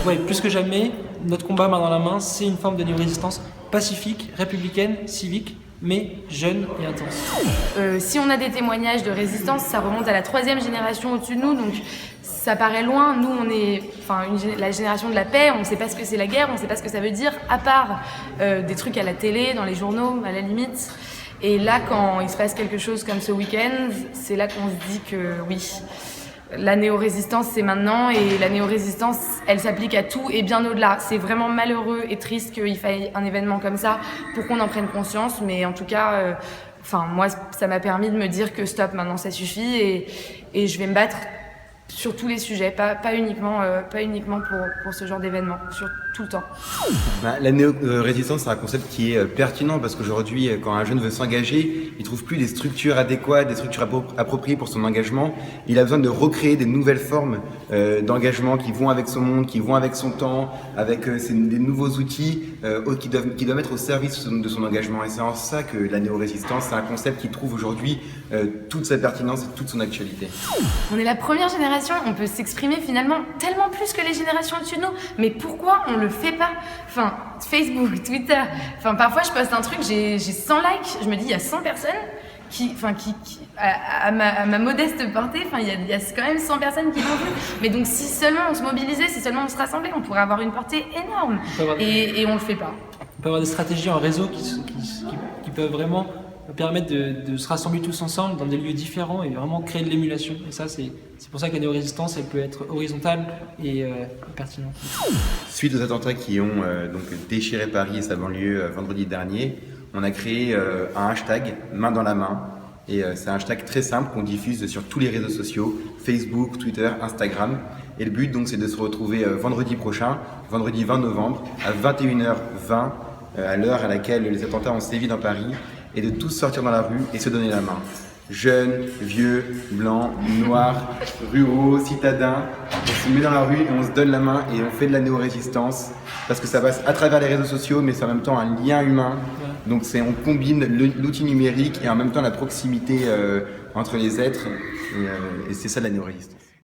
Ouais, plus que jamais, notre combat main dans la main, c'est une forme de néo-résistance pacifique, républicaine, civique, mais jeune et intense. Si on a des témoignages de résistance, ça remonte à la 3e génération au-dessus de nous, donc ça paraît loin. Nous, on est la génération de la paix, on ne sait pas ce que c'est la guerre, on ne sait pas ce que ça veut dire, à part des trucs à la télé, dans les journaux, à la limite. Et là, quand il se passe quelque chose comme ce week-end, c'est là qu'on se dit que oui, la néo-résistance, c'est maintenant, et la néo-résistance, elle s'applique à tout et bien au-delà. C'est vraiment malheureux et triste qu'il faille un événement comme ça pour qu'on en prenne conscience, mais en tout cas, moi, ça m'a permis de me dire que stop, maintenant ça suffit, et je vais me battre sur tous les sujets, pas uniquement pour ce genre d'événement, sur tout le temps. La néo-résistance, c'est un concept qui est pertinent parce qu'aujourd'hui, quand un jeune veut s'engager, il trouve plus des structures adéquates, des structures appropriées pour son engagement. Il a besoin de recréer des nouvelles formes d'engagement qui vont avec son monde, qui vont avec son temps, avec des nouveaux outils qui doivent mettre au service de son engagement. Et c'est en ça que la néo-résistance, c'est un concept qui trouve aujourd'hui toute sa pertinence et toute son actualité. On est la première génération, on peut s'exprimer finalement tellement plus que les générations au-dessus de nous, mais pourquoi on le fait pas? Facebook, Twitter, parfois je poste un truc, j'ai 100 likes, je me dis il y a 100 personnes qui à ma modeste portée, il y a quand même 100 personnes qui l'ont vu. Mais donc si seulement on se mobilisait, si seulement on se rassemblait, on pourrait avoir une portée énorme. Et on le fait pas. On peut avoir des stratégies en réseau qui peuvent vraiment permettre de se rassembler tous ensemble dans des lieux différents et vraiment créer de l'émulation. Et ça, c'est pour ça que la néo-résistance, elle peut être horizontale et pertinente. Suite aux attentats qui ont déchiré Paris et sa banlieue vendredi dernier, on a créé un hashtag main dans la main. Et c'est un hashtag très simple qu'on diffuse sur tous les réseaux sociaux, Facebook, Twitter, Instagram. Et le but donc c'est de se retrouver vendredi prochain, vendredi 20 novembre, à 21h20, à l'heure à laquelle les attentats ont sévi dans Paris, et de tous sortir dans la rue et se donner la main. Jeunes, vieux, blancs, noirs, ruraux, citadins, on se met dans la rue et on se donne la main et on fait de la néo-résistance parce que ça passe à travers les réseaux sociaux mais c'est en même temps un lien humain. Donc on combine l'outil numérique et en même temps la proximité entre les êtres et c'est ça la néo-résistance.